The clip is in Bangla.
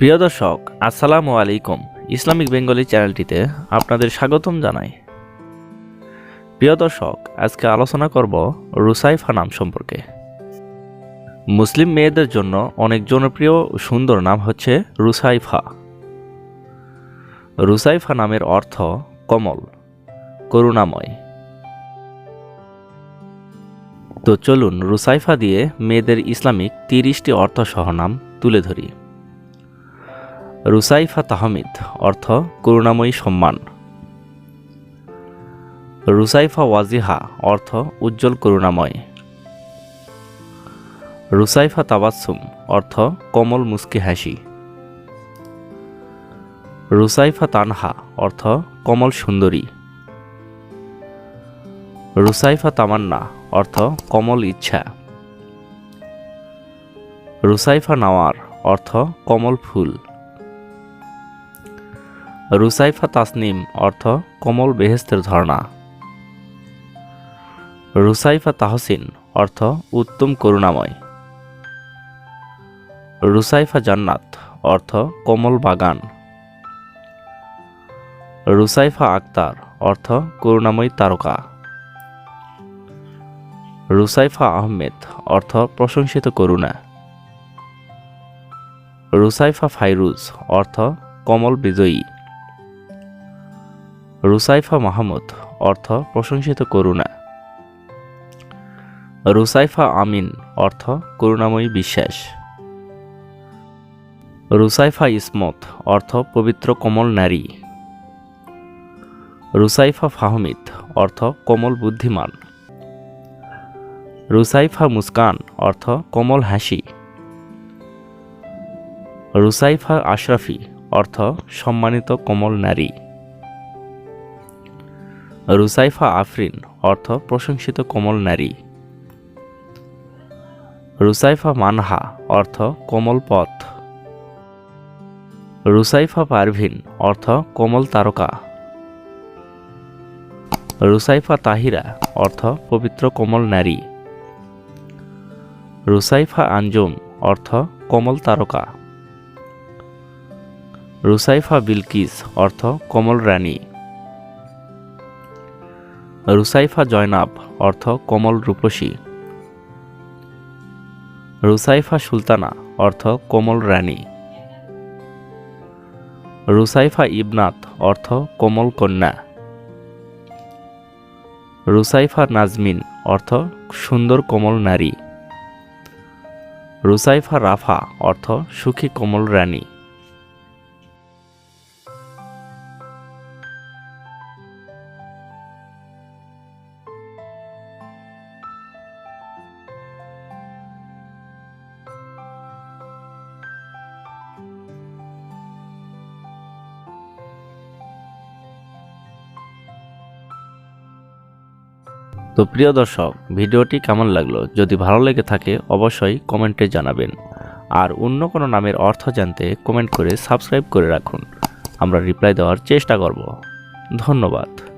প্রিয় দর্শক, আসসালামু আলাইকুম। ইসলামিক বেঙ্গলি চ্যানেলটিতে আপনাদের স্বাগতম জানাই। প্রিয় দর্শক, আজকে আলোচনা করব রুসাইফা নাম সম্পর্কে। মুসলিম মেয়েদের জন্য অনেক জনপ্রিয় ও সুন্দর নাম হচ্ছে রুসাইফা। রুসাইফা নামের অর্থ কমল, করুণাময়। তো চলুন রুসাইফা দিয়ে মেয়েদের ইসলামিক 30টি অর্থসহ নাম তুলে ধরি। রুসাইফা তাহমিদ অর্থ করুণাময়ী সম্মান। রুসাইফা ওয়াজিহা অর্থ উজ্জ্বল করুণাময়। রুসাইফা তাবাসসুম অর্থ কোমল মুস্কি হাসি। রুসাইফা তানহা অর্থ কোমল সুন্দরী। রুসাইফা তামান্না অর্থ কোমল ইচ্ছা। রুসাইফা নাওয়ার অর্থ কোমল ফুল। রুসাইফা তাসনিম অর্থ কোমল বেহেশতের ঝর্ণা। রুসাইফা তাহসিন অর্থ উত্তম করুণাময়। রুসাইফা জান্নাত অর্থ কোমল বাগান। রুসাইফা আক্তার অর্থ করুণাময়ী তারকা। রুসাইফা আহমেদ অর্থ প্রশংসিত করুণা। রুসাইফা ফাইরুজ অর্থ কোমল বিজয়ী। রুসাইফা মাহমুদ অর্থ প্রশংসিত করুণা। রুসাইফা আমিন অর্থ করুণাময়ী বিশ্বাস। রুসাইফা ইসমত অর্থ পবিত্র কোমল নারী। রুসাইফা ফাহমিদ অর্থ কোমল বুদ্ধিমান। রুসাইফা মুস্কান অর্থ কোমল হাসি। রুসাইফা আশরাফি অর্থ সম্মানিত কোমল নারী। রুসাইফা আফরিন অর্থ প্রশংসিত কোমল নারী। রুসাইফা মানহা অর্থ কোমল পথ। রুসাইফা পারভিন অর্থ কোমল তারকা। রুসাইফা তাহিরা অর্থ পবিত্র কোমল নারী। রুসাইফা আঞ্জুম অর্থ কোমল তারকা। রুসাইফা বিলকিস অর্থ কোমল রানী। রুসাইফা জয়নাব অর্থ কোমল রূপসী। রুসাইফা সুলতানা অর্থ কোমল রানী। রুসাইফা ইবনাত অর্থ কোমল কন্যা। রুসাইফা নাজমিন অর্থ সুন্দর কোমল নারী। রুসাইফা রাফা অর্থ সুখী কোমল রানী। তো প্রিয় দর্শক, ভিডিওটি কেমন লাগলো? যদি ভালো লেগে থাকে অবশ্যই কমেন্টে জানাবেন। আর অন্য কোনো নামের অর্থ জানতে কমেন্ট করে সাবস্ক্রাইব করে রাখুন। আমরা রিপ্লাই দেওয়ার চেষ্টা করব। ধন্যবাদ।